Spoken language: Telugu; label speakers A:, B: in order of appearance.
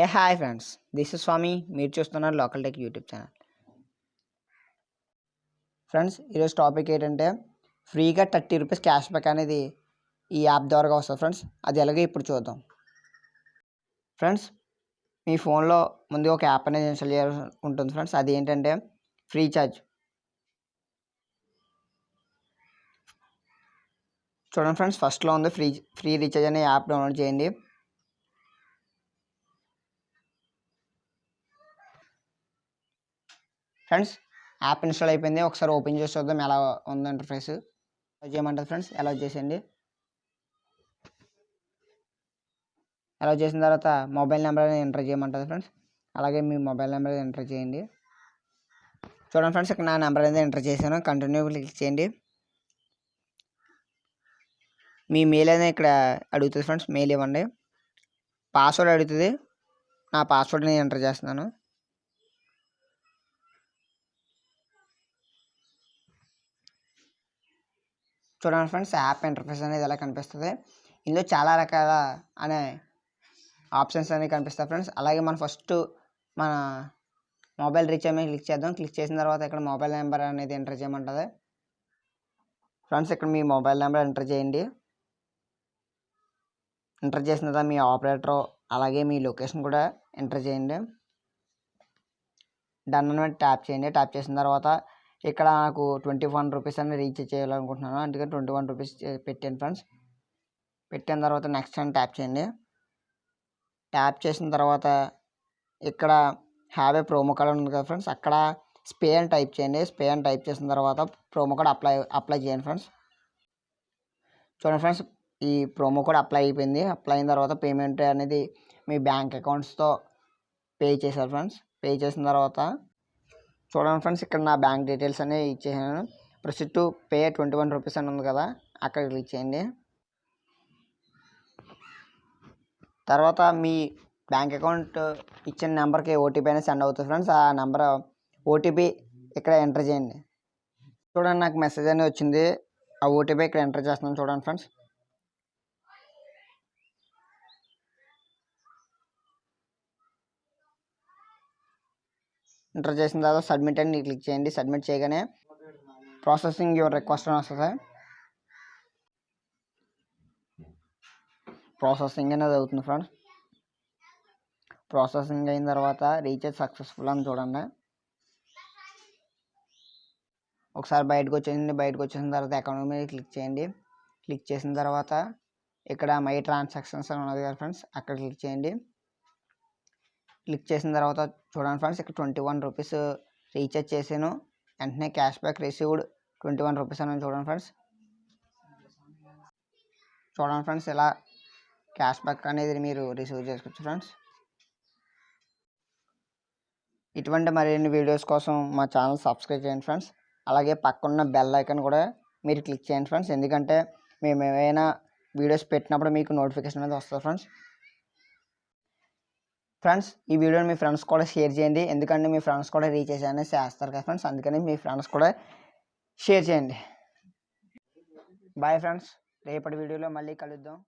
A: A hi friends, this is Swamy. మీరు చూస్తున్నారు local tech YouTube channel. Friends, ఈరోజు టాపిక్ ఏంటంటే ఫ్రీగా ₹30 క్యాష్ బ్యాక్ అనేది ఈ యాప్ ద్వారా వస్తుంది ఫ్రెండ్స్. అది ఎలాగో ఇప్పుడు చూద్దాం. ఫ్రెండ్స్, మీ ఫోన్లో ముందు ఒక యాప్ అనేది ఇన్స్టాల్ చేయాల్సి ఉంటుంది ఫ్రెండ్స్. అది ఏంటంటే ఫ్రీ ఛార్జ్. చూడండి ఫ్రెండ్స్, ఫస్ట్లో ఉంది ఫ్రీ రీఛార్జ్ అనే యాప్ డౌన్లోడ్ చేయండి. ఫ్రెండ్స్, యాప్ ఇన్స్టాల్ అయిపోయింది. ఒకసారి ఓపెన్ చేసి చూద్దాం ఎలా ఉంది ఇంటర్ఫేస్. ఎలా చేయమంటుంది ఫ్రెండ్స్, ఎలా చేసేయండి. ఎలా చేసిన తర్వాత మొబైల్ నెంబర్ అనేది ఎంటర్ చేయమంటుంది ఫ్రెండ్స్. అలాగే మీ మొబైల్ నెంబర్ ఎంటర్ చేయండి. చూడండి ఫ్రెండ్స్, ఇక్కడ నా నెంబర్ అనేది ఎంటర్ చేశాను. కంటిన్యూ క్లిక్ చేయండి. మీ మెయిల్ అనేది ఇక్కడ అడుగుతుంది ఫ్రెండ్స్. మెయిల్ ఇవ్వండి. పాస్వర్డ్ అడుగుతుంది. నా పాస్వర్డ్ నేను ఎంటర్ చేస్తున్నాను. చూడండి ఫ్రెండ్స్, యాప్ ఇంటర్ఫేస్ అనేది ఎలా కనిపిస్తుంది. ఇందులో చాలా రకాల అనే ఆప్షన్స్ అనేవి కనిపిస్తాయి ఫ్రెండ్స్. అలాగే మనం ఫస్ట్ మన మొబైల్ రీఛార్జ్ మీద క్లిక్ చేద్దాం. క్లిక్ చేసిన తర్వాత ఇక్కడ మొబైల్ నెంబర్ అనేది ఎంటర్ చేయమంటుంది ఫ్రెండ్స్. ఇక్కడ మీ మొబైల్ నెంబర్ ఎంటర్ చేయండి. ఎంటర్ చేసిన తర్వాత మీ ఆపరేటర్ అలాగే మీ లొకేషన్ కూడా ఎంటర్ చేయండి. డన్ అని ట్యాప్ చేయండి. ట్యాప్ చేసిన తర్వాత ఇక్కడ నాకు ₹21 అని రీఛార్జ్ చేయాలనుకుంటున్నాను. అందుకని ₹21 పెట్టాను ఫ్రెండ్స్. పెట్టిన తర్వాత నెక్స్ట్ అని ట్యాప్ చేయండి. ట్యాప్ చేసిన తర్వాత ఇక్కడ హ్యావ్ ఏ ప్రోమో కోడ్ ఉంది కదా ఫ్రెండ్స్, అక్కడ స్పే అని టైప్ చేయండి. స్పే అని టైప్ చేసిన తర్వాత ప్రోమో కోడ్ అప్లై చేయండి ఫ్రెండ్స్. చూడండి ఫ్రెండ్స్, ఈ ప్రోమో కోడ్ అప్లై అయిపోయింది. అప్లై అయిన తర్వాత పేమెంట్ అనేది మీ బ్యాంక్ అకౌంట్స్తో పే చేశారు ఫ్రెండ్స్. పే చేసిన తర్వాత చూడండి ఫ్రెండ్స్, ఇక్కడ నా బ్యాంక్ డీటెయిల్స్ అనేవి ఇచ్చేసాను. ప్రొసీడ్ టు పే ₹21 అని ఉంది కదా, అక్కడ క్లిక్ చేయండి. తర్వాత మీ బ్యాంక్ అకౌంట్ ఇచ్చిన నెంబర్కి ఓటీపీ అనేది సెండ్ అవుతుంది ఫ్రెండ్స్. ఆ నెంబర్ ఓటీపీ ఇక్కడ ఎంటర్ చేయండి. చూడండి, నాకు మెసేజ్ అనేది వచ్చింది. ఆ ఓటీపీ ఇక్కడ ఎంటర్ చేస్తున్నాను. చూడండి ఫ్రెండ్స్, ఎంటర్ చేసిన తర్వాత సబ్మిట్ అని క్లిక్ చేయండి. సబ్మిట్ చేయగానే ప్రాసెసింగ్ యువర్ రిక్వెస్ట్ అని వస్తుంది. ప్రాసెసింగ్ అనేది అవుతుంది ఫ్రెండ్స్. ప్రాసెసింగ్ అయిన తర్వాత రీఛార్జ్ సక్సెస్ఫుల్ అని చూడండి. ఒకసారి బయటకు వచ్చేసింది. బయటకు వచ్చేసిన తర్వాత అకౌంట్ మీద క్లిక్ చేయండి. క్లిక్ చేసిన తర్వాత ఇక్కడ మై ట్రాన్సాక్షన్స్ అని ఉన్నది కదా ఫ్రెండ్స్, అక్కడ క్లిక్ చేయండి. క్లిక్ చేసిన తర్వాత చూడండి ఫ్రెండ్స్, ఇక్కడ ₹21 రీఛార్జ్ చేశాను. వెంటనే క్యాష్ బ్యాక్ రిసీవ్డ్ ₹21 అని చూడండి ఫ్రెండ్స్. చూడండి ఫ్రెండ్స్, ఇలా క్యాష్ బ్యాక్ అనేది మీరు రిసీవ్ చేసుకోవచ్చు ఫ్రెండ్స్. ఇటువంటి మరిన్ని వీడియోస్ కోసం మా ఛానల్ సబ్స్క్రైబ్ చేయండి ఫ్రెండ్స్. అలాగే పక్కన్న బెల్ ఐకాన్ కూడా మీరు క్లిక్ చేయండి ఫ్రెండ్స్. ఎందుకంటే మేము ఏమైనా వీడియోస్ పెట్టినప్పుడు మీకు నోటిఫికేషన్ అనేది వస్తుంది ఫ్రెండ్స్. ఫ్రెండ్స్, ఈ వీడియోని మీ ఫ్రెండ్స్ కూడా షేర్ చేయండి. ఎందుకంటే మీ ఫ్రెండ్స్ కూడా రీఛార్జ్ అనేది చేస్తారు కదా ఫ్రెండ్స్. అందుకని మీ ఫ్రెండ్స్ కూడా షేర్ చేయండి. బాయ్ ఫ్రెండ్స్, రేపటి వీడియోలో మళ్ళీ కలుద్దాం.